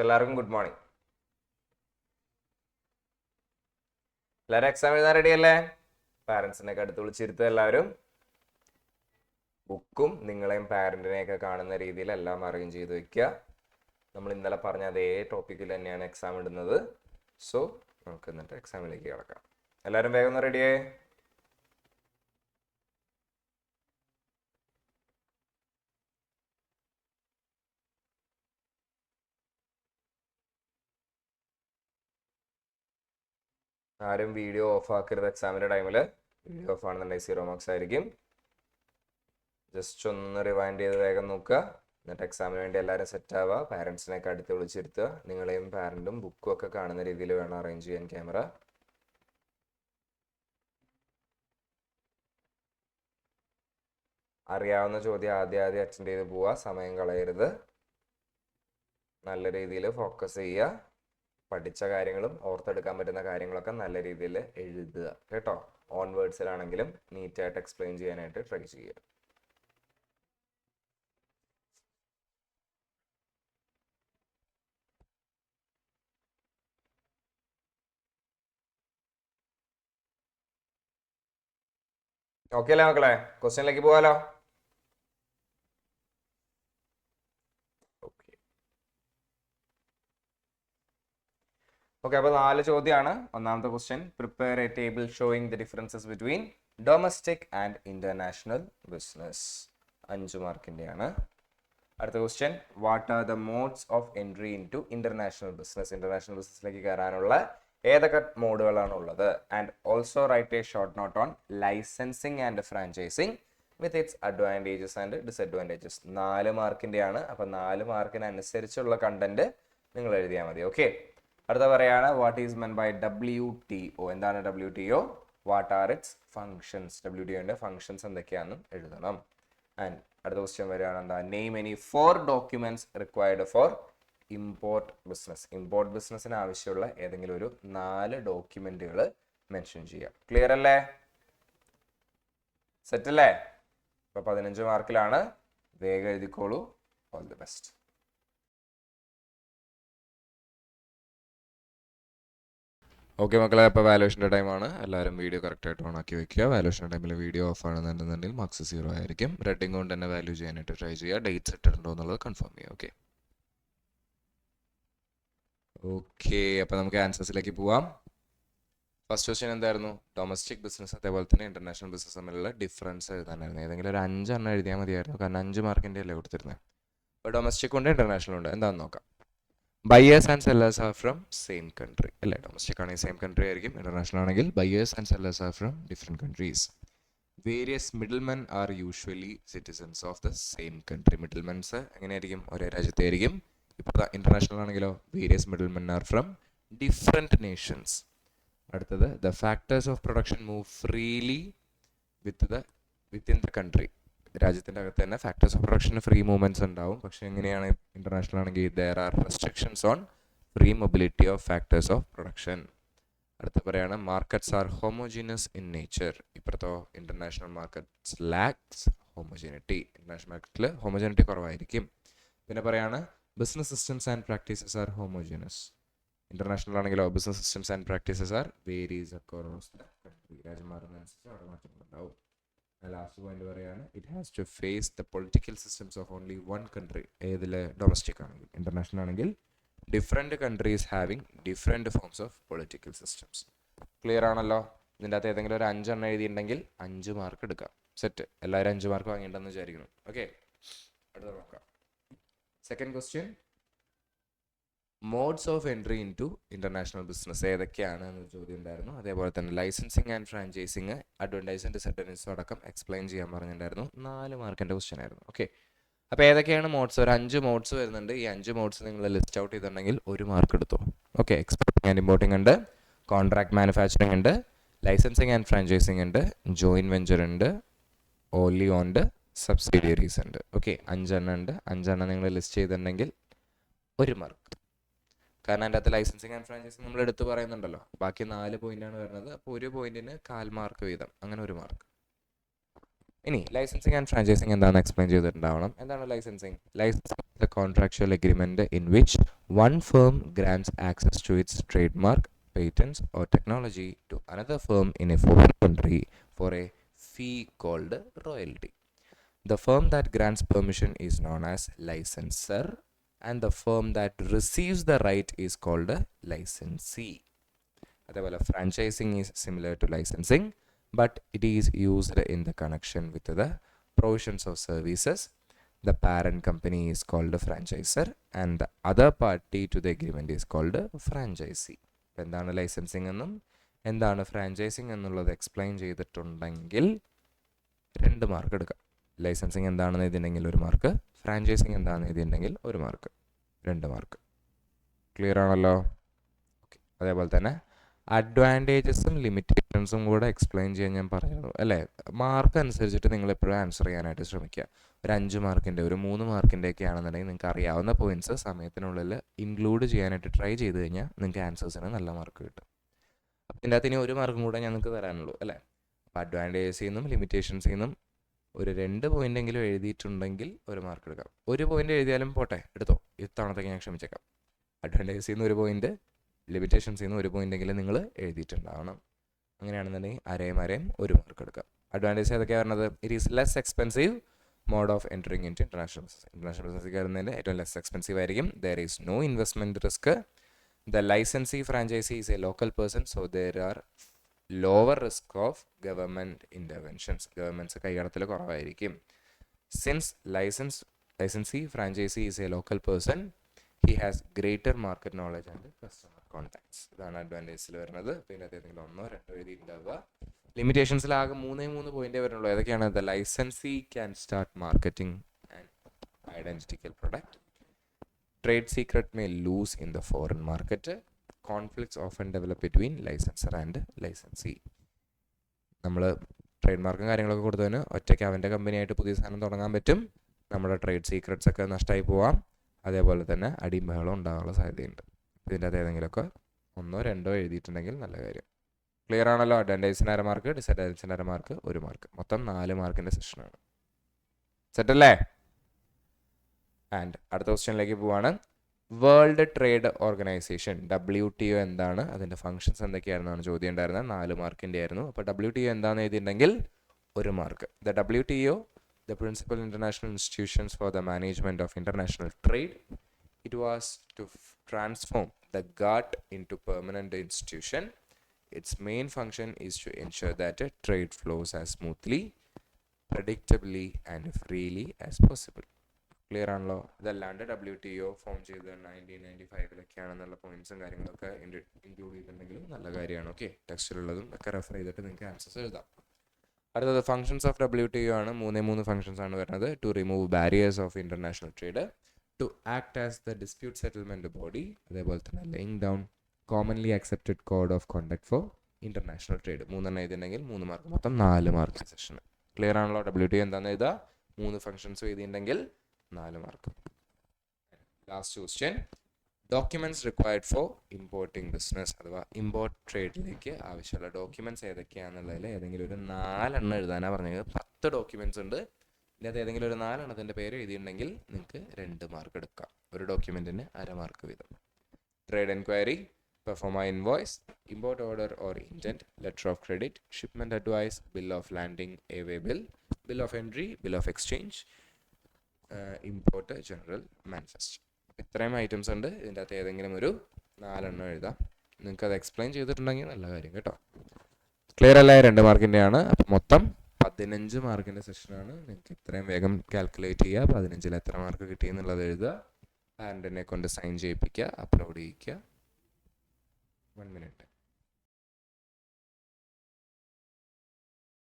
എല്ലാവർക്കും good morning. എല്ലാവരും exam എഴുതാൻ റെഡി അല്ലേ? പാരൻസിനെയൊക്കെ അടുത്ത് വിളിച്ചിരുത്തുക. എല്ലാവരും ബുക്കും നിങ്ങളെയും പാരന്റിനെയൊക്കെ കാണുന്ന രീതിയിൽ എല്ലാം അറേഞ്ച് ചെയ്ത് വെക്കുക. നമ്മൾ ഇന്നലെ പറഞ്ഞ അതേ ടോപ്പിക്കിൽ തന്നെയാണ് എക്സാം ഇടുന്നത്. സോ നമുക്ക് എന്നിട്ട് എക്സാമിലേക്ക് കിടക്കാം. എല്ലാവരും വേഗം ഒന്ന് റെഡിയായേ. ആരും വീഡിയോ ഓഫ് ആക്കരുത്. എക്സാമിൻ്റെ ടൈമിൽ വീഡിയോ ഓഫ് ആണെന്നുണ്ടെങ്കിൽ 0 മാർക്സ് ആയിരിക്കും. ജസ്റ്റ് ഒന്ന് റിവൈൻഡ് ചെയ്ത് വേഗം നോക്കുക. എന്നിട്ട് എക്സാമിന് വേണ്ടി എല്ലാവരും സെറ്റ് ആവുക. പാരൻസിനെയൊക്കെ അടുത്ത് വിളിച്ചിരുത്തുക. നിങ്ങളെയും പാരൻറ്റും ബുക്കും ഒക്കെ കാണുന്ന രീതിയിൽ വേണം അറേഞ്ച് ചെയ്യാൻ ക്യാമറ. അറിയാവുന്ന ചോദ്യം ആദ്യം അറ്റൻഡ് ചെയ്ത് പോവുക. സമയം കളയരുത്. നല്ല രീതിയിൽ ഫോക്കസ് ചെയ്യുക. പഠിച്ച കാര്യങ്ങളും ഓർത്തെടുക്കാൻ പറ്റുന്ന കാര്യങ്ങളൊക്കെ നല്ല രീതിയിൽ എഴുതുക കേട്ടോ. ഓൺ വേർഡ്സിലാണെങ്കിലും നീറ്റായിട്ട് എക്സ്പ്ലെയിൻ ചെയ്യാനായിട്ട് ട്രൈ ചെയ്യുക. ഓക്കെ അല്ലേ മക്കളെ? ക്വസ്റ്റ്യനിലേക്ക് പോകാലോ. ഓക്കെ, അപ്പോൾ 4 ചോദ്യമാണ്. ഒന്നാമത്തെ question, prepare a table showing the differences between domestic and international business. 5 മാർക്കിൻ്റെയാണ്. അടുത്ത question, what are the modes of entry in to international business. ഇന്റർനാഷണൽ ബിസിനസ്സിലേക്ക് കയറാനുള്ള ഏതൊക്കെ മോഡുകളാണ് ഉള്ളത്? And also write a short note on licensing and franchising with its advantages and disadvantages. 4 മാർക്കിൻ്റെയാണ്. അപ്പം 4 മാർക്കിനനുസരിച്ചുള്ള കണ്ടന്റ് നിങ്ങൾ എഴുതിയാൽ മതി. ഓക്കെ, അടുത്ത പറയാണ്, what is meant by WTO. എന്താണ് WTO? What are its functions. WTOന്റെ ഫങ്ഷൻസ് എന്തൊക്കെയാണെന്നും എഴുതണം. ആൻഡ് അടുത്ത ക്വസ്റ്റ്യൻ വരികയാണ്, എന്താ? Name any 4 documents required for import business. Import ബിസിനസ്സിന് ആവശ്യമുള്ള ഏതെങ്കിലും ഒരു 4 ഡോക്യുമെന്റുകൾ മെൻഷൻ ചെയ്യാം. ക്ലിയർ അല്ലേ? സെറ്റ് അല്ലേ? ഇപ്പൊ 15 മാർക്കിലാണ്. വേഗം എഴുതിക്കോളൂ. All the best. ഓക്കെ മക്കളെ, അപ്പോൾ വാല്യൂഷൻ്റെ ടൈമാണ്. എല്ലാവരും വീഡിയോ കറക്റ്റായിട്ട് ഓൺ ആക്കി വെക്കുക. വാല്യൂഷൻ്റെ ടൈമിൽ വീഡിയോ ഓഫ് ആണെന്നുണ്ടെങ്കിൽ മാർക്സ് 0 ആയിരിക്കും. റെഡിങ് കൊണ്ട് തന്നെ വാല്യൂ ചെയ്യാനായിട്ട് ട്രൈ ചെയ്യുക. ഡേറ്റ് ഇട്ടിട്ടുണ്ടോ എന്നുള്ളത് കൺഫേം ചെയ്യുക. ഓക്കെ ഓക്കെ, അപ്പോൾ നമുക്ക് ആൻസേഴ്സിലേക്ക് പോവാം. ഫസ്റ്റ് ക്വസ്റ്റ്യൻ എന്തായിരുന്നു? ഡൊമസ്റ്റിക് ബിസിനസ് അതേപോലെ തന്നെ ഇന്റർനാഷണൽ ബിസിനസ് തമ്മിലുള്ള ഡിഫറൻസ് എഴുതാനായിരുന്നു. ഏതെങ്കിലും ഒരു 5 എണ്ണം എഴുതിയാൽ മതിയായിരുന്നു. കാരണം 5 മാർക്കിൻ്റെ അല്ലേ കൊടുത്തിരുന്നത്. അപ്പോൾ ഡൊമസ്റ്റിക് ഉണ്ട് ഇന്റർനാഷണൽ ഉണ്ട്. എന്താണെന്ന് നോക്കാം. Buyers and sellers are from same country അല്ലേ? ഡൊമസ്റ്റിക് ആണെങ്കിൽ സെയിം കൺട്രി ആയിരിക്കും. ഇന്റർനാഷണൽ ആണെങ്കിൽ buyers and sellers are from different countries. Various middlemen are usually citizens of the same country. Middlemens എങ്ങനെയായിരിക്കും? ഒരേ രാജ്യത്തായിരിക്കും. ഇപ്പോൾ ഇന്റർനാഷണൽ ആണെങ്കിലോ various middlemen are from different nations. അടുത്തത്, the factors of production move freely within the country. രാജ്യത്തിൻ്റെ അകത്ത് തന്നെ factors of പ്രൊഡക്ഷന് ഫ്രീ മൂവ്മെൻറ്റ്സ് ഉണ്ടാവും. പക്ഷേ എങ്ങനെയാണ് ഇന്റർനാഷണൽ ആണെങ്കിൽ there are restrictions on free mobility of factors of production. അടുത്ത പറയാണ്, markets are homogeneous in nature. ഇപ്പുറത്തോ international markets lacks homogeneity. International മാർക്കറ്റിൽ ഹോമോജീനിറ്റി കുറവായിരിക്കും. പിന്നെ പറയാണ്, business systems and practices are homogeneous. International ആണെങ്കിലോ business systems and practices are varies across the country. രാജ്യം മാറുന്നതനുസരിച്ച് അവിടെ മാറ്റങ്ങളുണ്ടാവും. ലാസ്റ്റ് പോയിന്റ് പറയാണ്, it has to face the political systems of only one country. ഏതിൽ? ഡൊമസ്റ്റിക് ആണെങ്കിൽ. ഇന്റർനാഷണൽ ആണെങ്കിൽ different countries having different forms of political systems. Clear ആണല്ലോ? ഇതിൻ്റെ അകത്ത് ഏതെങ്കിലും ഒരു 5 എണ്ണം എഴുതിയിട്ടുണ്ടെങ്കിൽ 5 മാർക്ക് എടുക്കാം. സെറ്റ്. എല്ലാവരും 5 മാർക്ക് വാങ്ങിയിട്ടുണ്ടെന്ന് വിചാരിക്കുന്നു. ഓക്കെ, അടുത്ത നോക്കാം. Second question, modes of entry in to international business ഏതൊക്കെയാണ് എന്ന് ചോദ്യം ഉണ്ടായിരുന്നു. അതേപോലെ തന്നെ licensing and franchising, advantage and disadvantage അടക്കം എക്സ്പ്ലെയിൻ ചെയ്യാൻ പറഞ്ഞിട്ടുണ്ടായിരുന്നു. 4 മാർക്കിൻ്റെ ക്വസ്റ്റ്യൻ ആയിരുന്നു. ഓക്കെ, അപ്പോൾ ഏതൊക്കെയാണ് മോഡ്സ്? ഒരു 5 മോഡ്സ് വരുന്നുണ്ട്. ഈ 5 മോഡ്സ് നിങ്ങൾ ലിസ്റ്റ് ഔട്ട് ചെയ്തിട്ടുണ്ടെങ്കിൽ 1 മാർക്ക് എടുത്തു. ഓക്കെ, എക്സ്പോർട്ടിങ് ആൻഡ് ഇമ്പോർട്ടിംഗ് ഉണ്ട്, കോൺട്രാക്ട് മാനുഫാക്ചറിങ് ഉണ്ട്, ലൈസൻസിങ് ആൻഡ് ഫ്രാഞ്ചൈസിങ് ഉണ്ട്, ജോയിൻറ്റ് വെഞ്ചർ ഉണ്ട്, ഓൺലി ഓൺഡ് സബ്സിഡിയറീസ് ഉണ്ട്. ഓക്കെ, 5 എണ്ണം ഉണ്ട്. 5 എണ്ണം നിങ്ങൾ ലിസ്റ്റ് ചെയ്തിട്ടുണ്ടെങ്കിൽ 1 മാർക്ക്. കാരണം അതിൻ്റെ അകത്ത് ലൈസൻസിങ് ആൻഡ് ഫ്രാഞ്ചൈസിങ് നമ്മൾ എടുത്ത് പറയുന്നുണ്ടല്ലോ. ബാക്കി 4 പോയിന്റാണ് വരുന്നത്. അപ്പോൾ 1 പോയിന്റിന് 1/4 മാർക്ക് വീതം, അങ്ങനെ 1 മാർക്ക്. ഇനി ലൈസൻസിങ് ആൻഡ് ഫ്രാഞ്ചൈസിങ് എന്താണെന്ന് എക്സ്പ്ലെയിൻ ചെയ്തിട്ടുണ്ടാവണം. എന്താണ് ലൈസൻസിങ്? Licensing the contractual agreement in which one firm grants access to its trade mark, patents or technology to another firm in a foreign country for a fee called royalty. The firm that grants permission is known as licensor and the firm that receives the right is called a licensee. അതേപോലെ franchising is similar to licensing, but it is used in the connection with the provisions of services. The parent company is called a franchisor and the other party to the agreement is called a franchisee. എന്താണ് licensing എന്നും എന്താണ് franchising എന്നുള്ളത് explain ചെയ്തിട്ടുണ്ടെങ്കിൽ 2 mark എടുക്കാം. Licensing എന്താണെന്ന് എഴുതിയിട്ടുണ്ടെങ്കിൽ 1 mark, franchising എന്താണെന്ന് എഴുതിയിട്ടുണ്ടെങ്കിൽ 1 mark, 2 mark. Clear ആണല്ലോ? Okay. അതേപോലെ തന്നെ അഡ്വാൻറ്റേജസും ലിമിറ്റേഷൻസും കൂടെ എക്സ്പ്ലെയിൻ ചെയ്യാൻ ഞാൻ പറഞ്ഞിരുന്നു അല്ലേ? മാർക്ക് അനുസരിച്ചിട്ട് നിങ്ങൾ എപ്പോഴും ആൻസർ ചെയ്യാനായിട്ട് ശ്രമിക്കുക. ഒരു 5 മാർക്കിൻ്റെ, ഒരു 3 മാർക്കിൻ്റെ ഒക്കെ ആണെന്നുണ്ടെങ്കിൽ നിങ്ങൾക്ക് അറിയാവുന്ന പോയിന്റ്സ് സമയത്തിനുള്ളിൽ ഇൻക്ലൂഡ് ചെയ്യാനായിട്ട് ട്രൈ ചെയ്ത് കഴിഞ്ഞാൽ നിങ്ങൾക്ക് ആൻസേഴ്സിന് നല്ല മാർക്ക് കിട്ടും. അപ്പം ഇതിൻ്റെ അകത്ത് ഇനി 1 മാർക്കും കൂടെ ഞങ്ങൾക്ക് തരാനുള്ളൂ അല്ലേ? അപ്പോൾ അഡ്വാൻറ്റേജസിൽ നിന്നും ലിമിറ്റേഷൻസിൽ നിന്നും ഒരു 2 പോയിന്റെങ്കിലും എഴുതിയിട്ടുണ്ടെങ്കിൽ 1 മാർക്ക് എടുക്കാം. 1 പോയിന്റ് എഴുതിയാലും പോട്ടെ, എടുത്തോ, ഇത്തവണത്തേക്ക് ഞാൻ ക്ഷമിച്ചേക്കാം. അഡ്വാൻറ്റേജസിൽ നിന്ന് 1 പോയിന്റ്, ലിമിറ്റേഷൻസിൽ നിന്ന് 1 പോയിന്റെങ്കിലും നിങ്ങൾ എഴുതിയിട്ടുണ്ടാവണം. അങ്ങനെയാണെന്നുണ്ടെങ്കിൽ അരയും 1 മാർക്ക് എടുക്കാം. അഡ്വാൻറ്റേജ് ഏതൊക്കെയാണ് പറഞ്ഞത്? It is less expensive mode of entering in to international business. International business കയറുന്നതിൻ്റെ ഏറ്റവും ലെസ് എക്സ്പെൻസീവ് ആയിരിക്കും. There is no investment risk. The licensee franchisee is a local person, so there are lower risk of government interventions. Governments കൈകടത്തിൽ കുറവായിരിക്കും. Since licensee franchisee is a local person, he has greater market knowledge and customer contacts. ഇതാണ് അഡ്വാൻറ്റേജിൽ വരുന്നത്. പിന്നെ ഏതെങ്കിലും 1 or 2 എഴുതിയിട്ടുണ്ടാവുക. ലിമിറ്റേഷൻസിലാകെ 3 പോയിന്റേ വരുന്നുള്ളൂ. ഏതൊക്കെയാണ്? The licensee can start marketing and identical product. Trade secret may lose in the foreign market. Conflicts often develop between licensor and licensee. നമ്മൾ trade മാർക്കും കാര്യങ്ങളൊക്കെ കൊടുത്തതിന് ഒറ്റയ്ക്ക് അവൻ്റെ കമ്പനിയായിട്ട് പുതിയ സാധനം തുടങ്ങാൻ പറ്റും. നമ്മുടെ ട്രേഡ് സീക്രട്സ് ഒക്കെ നഷ്ടമായി പോവാം. അതേപോലെ തന്നെ അടിയും ബഹളം ഉണ്ടാകാനുള്ള സാധ്യതയുണ്ട്. ഇതിൻ്റെ അത് ഏതെങ്കിലുമൊക്കെ 1 or 2 എഴുതിയിട്ടുണ്ടെങ്കിൽ നല്ല കാര്യം. ക്ലിയർ ആണല്ലോ? അഡ്വാൻറ്റേജിന് 1/2 മാർക്ക്, ഡിസഡ്വാൻറ്റേജിന് 1/2 മാർക്ക്, 1 മാർക്ക്, മൊത്തം 4 മാർക്കിൻ്റെ സെഷനാണ്. സെറ്റല്ലേ? ആൻഡ് അടുത്ത ക്വസ്റ്റ്യനിലേക്ക് പോവാണ്. വേൾഡ് ട്രേഡ് ഓർഗനൈസേഷൻ WTO എന്താണ്? അതിൻ്റെ ഫങ്ഷൻസ് എന്തൊക്കെയായിരുന്നാണ് ചോദ്യം ഉണ്ടായിരുന്നത്. 4 മാർക്കിൻ്റെ ആയിരുന്നു. അപ്പോൾ WTO എന്താണെന്ന് എഴുതിയിട്ടുണ്ടെങ്കിൽ 1 mark. The WTO, the principal international institutions for the management of international trade. It was to transform the GATT into permanent institution. Its main function is to ensure that trade flows as smoothly, predictably and freely as possible. Clear ആണല്ലോ? ഇതല്ലാണ്ട് WTO form ചെയ്ത് 1995 പോയിന്റ്സും കാര്യങ്ങളൊക്കെ include ചെയ്തിട്ടുണ്ടെങ്കിലും നല്ല കാര്യമാണ്. Okay, ടെക്സ്റ്റിലുള്ളതും ഒക്കെ refer ചെയ്തിട്ട് നിങ്ങൾക്ക് answers എഴുതാം. അടുത്തത് ഫങ്ഷൻസ് ഓഫ് WTO ആണ്. 3 ഫങ്ഷൻസ് ആണ് വരുന്നത്. To remove barriers of international trade, to act as the dispute settlement body, അതേപോലെ തന്നെ laying down commonly accepted code of conduct for international trade. 3 എഴുതിയിട്ടുണ്ടെങ്കിൽ 3 മാർക്ക്, മൊത്തം 4 മാർക്ക് സെഷൻ. ക്ലിയർ ആണല്ലോ? WTO എന്താണെന്ന് എഴുതുക. 3 ഫങ്ഷൻസ് എഴുതിയിട്ടുണ്ടെങ്കിൽ 4 mark. Last question. Documents required for importing business അഥവാ import ട്രേഡിലേക്ക് ആവശ്യമുള്ള ഡോക്യുമെന്റ്സ് ഏതൊക്കെയാണെന്നുള്ളതിൽ ഏതെങ്കിലും ഒരു 4 എഴുതാനാണ് പറഞ്ഞത്. 10 ഡോക്യുമെന്റ്സ് ഉണ്ട്. ഇതിനകത്ത് ഏതെങ്കിലും ഒരു 4 പേര് എഴുതിയിട്ടുണ്ടെങ്കിൽ നിങ്ങൾക്ക് 2 മാർക്ക് എടുക്കാം. ഒരു ഡോക്യുമെന്റിന് 1/2 മാർക്ക് വീതം. Trade enquiry, proforma invoice, import order or intent, letter of credit, shipment advice, bill of landing, airway bill, bill of entry, bill of exchange, import general manifest. ഇത്രയും ഐറ്റംസ് ഉണ്ട്. ഇതിൻ്റെ അകത്ത് ഏതെങ്കിലും ഒരു 4 എഴുതാം. നിങ്ങൾക്ക് അത് എക്സ്പ്ലെയിൻ ചെയ്തിട്ടുണ്ടെങ്കിൽ നല്ല കാര്യം കേട്ടോ. ക്ലിയർ അല്ലേ? 2 മാർക്കിൻ്റെ ആണ്. അപ്പം മൊത്തം 15 മാർക്കിൻ്റെ സെഷനാണ്. നിങ്ങൾക്ക് ഇത്രയും വേഗം കാൽക്കുലേറ്റ് ചെയ്യുക. 15ൽ എത്ര മാർക്ക് കിട്ടിയെന്നുള്ളത് എഴുതുക. പാരൻറ്റിനെ കൊണ്ട് സൈൻ ചെയ്യിപ്പിക്കുക, അപ്ലോഡ് ചെയ്യിക്കുക. 1 minute.